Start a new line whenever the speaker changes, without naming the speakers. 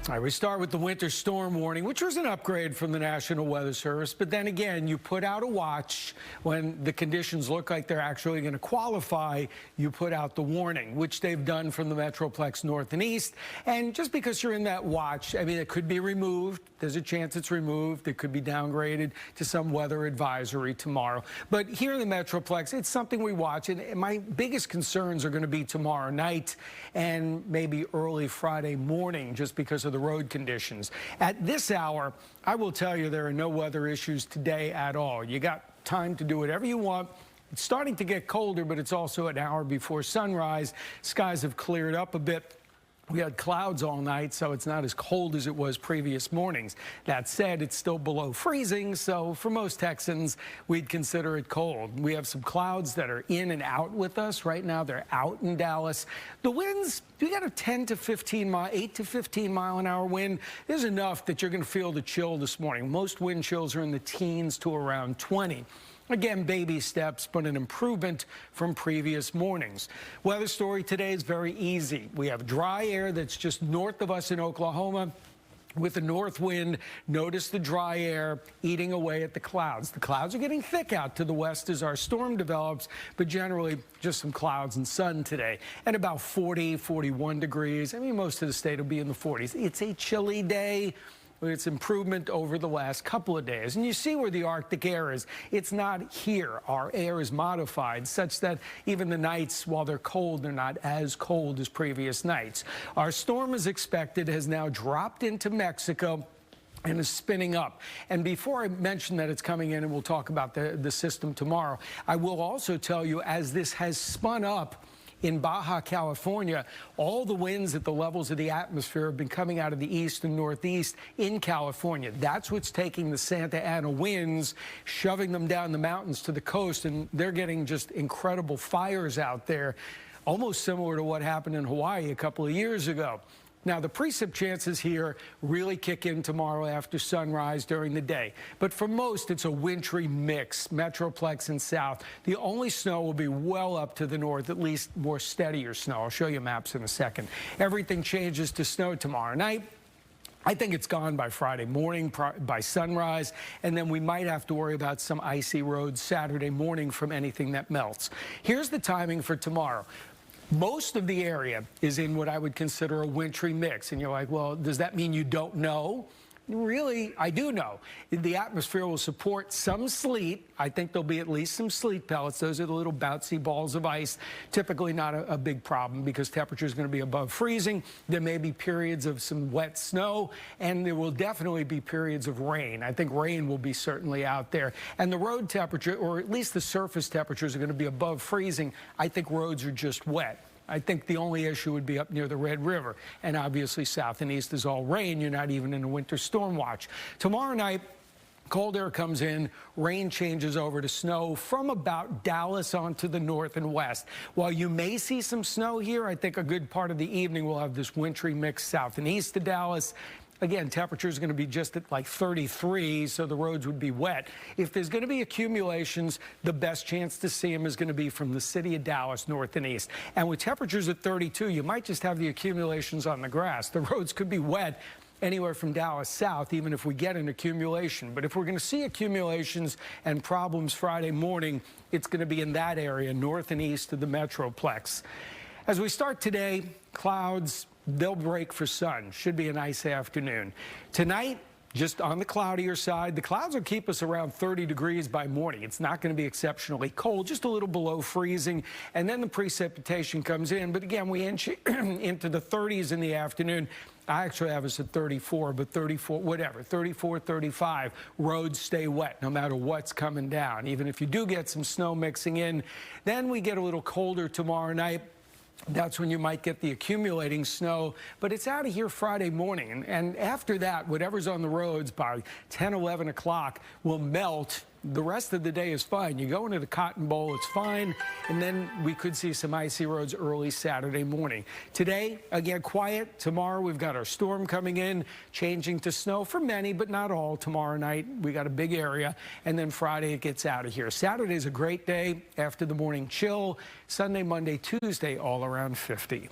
All right, we start with the winter storm warning, which was an upgrade from the National Weather Service. But then again, you put out a watch when the conditions look like they're actually going to qualify. You put out the warning, which they've done from the Metroplex North and East. And just because you're in that watch, I mean, it could be removed. There's a chance it's removed. It could be downgraded to some weather advisory tomorrow. But here in the Metroplex, it's something we watch. And my biggest concerns are going to be tomorrow night and maybe early Friday morning, just because of the road conditions. At this hour, I will tell you there are no weather issues today at all. You got time to do whatever you want. It's starting to get colder, but it's also an hour before sunrise. Skies have cleared up a bit. We had clouds all night, so it's not as cold as it was previous mornings. That said, it's still below freezing, so for most Texans, we'd consider it cold. We have some clouds that are in and out with us. Right now, they're out in Dallas. The winds, we got a 10 to 15 mile, 8 to 15 mile an hour wind. There's enough that you're going to feel the chill this morning. Most wind chills are in the teens to around 20. Again, baby steps, but an improvement from previous mornings. Weather story today is very easy. We have dry air that's just north of us in Oklahoma. With the north wind, notice the dry air eating away at the clouds. The clouds are getting thick out to the west as our storm develops, but generally just some clouds and sun today. And about 40, 41 degrees. I mean, most of the state will be in the 40s. It's a chilly day. It's improvement over the last couple of days. And you see where the Arctic air is. It's not here. Our air is modified such that even the nights, while they're cold, they're not as cold as previous nights. Our storm, as expected, has now dropped into Mexico and is spinning up. And before I mention that it's coming in, and we'll talk about the system tomorrow, I will also tell you, as this has spun up in Baja California, all the winds at the levels of the atmosphere have been coming out of the east and northeast in California. That's what's taking the Santa Ana winds, shoving them down the mountains to the coast, and they're getting just incredible fires out there, almost similar to what happened in Hawaii a couple of years ago. Now, the precip chances here really kick in tomorrow after sunrise during the day. But for most, it's a wintry mix, Metroplex and south. The only snow will be well up to the north, at least more steadier snow. I'll show you maps in a second. Everything changes to snow tomorrow night. I think it's gone by Friday morning, by sunrise, and then we might have to worry about some icy roads Saturday morning from anything that melts. Here's the timing for tomorrow. Most of the area is in what I would consider a wintry mix. And you're like, well, does that mean you don't know? Really, I do know. The atmosphere will support some sleet. I think there'll be at least some sleet pellets. Those are the little bouncy balls of ice. Typically not a big problem because temperature is going to be above freezing. There may be periods of some wet snow, and there will definitely be periods of rain. I think rain will be certainly out there. And the road temperature, or at least the surface temperatures, are going to be above freezing. I think roads are just wet. I think the only issue would be up near the Red River. And obviously south and east is all rain. You're not even in a winter storm watch. Tomorrow night, cold air comes in, rain changes over to snow from about Dallas onto the north and west. While you may see some snow here, I think a good part of the evening will have this wintry mix south and east of Dallas. Again, temperature is going to be just at like 33, so the roads would be wet. If there's going to be accumulations, the best chance to see them is going to be from the city of Dallas, north and east. And with temperatures at 32, you might just have the accumulations on the grass. The roads could be wet anywhere from Dallas south, even if we get an accumulation. But if we're going to see accumulations and problems Friday morning, it's going to be in that area, north and east of the Metroplex. As we start today, clouds, they'll break for sun. Should be a nice afternoon. Tonight, just on the cloudier side, the clouds will keep us around 30 degrees by morning. It's not going to be exceptionally cold, just a little below freezing. And then the precipitation comes in. But again, we inch into the 30s in the afternoon. I actually have us at 34, but 34, whatever, 34, 35. Roads stay wet no matter what's coming down. Even if you do get some snow mixing in, then we get a little colder tomorrow night. That's when you might get the accumulating snow, but it's out of here Friday morning. And after that, whatever's on the roads by 10, 11 o'clock will melt. The rest of the day is fine. You go into the Cotton Bowl, it's fine. And then we could see some icy roads early Saturday morning. Today, again, quiet. Tomorrow, we've got our storm coming in, changing to snow for many, but not all. Tomorrow night, we got a big area. And then Friday, it gets out of here. Saturday's a great day after the morning chill. Sunday, Monday, Tuesday, all around 50.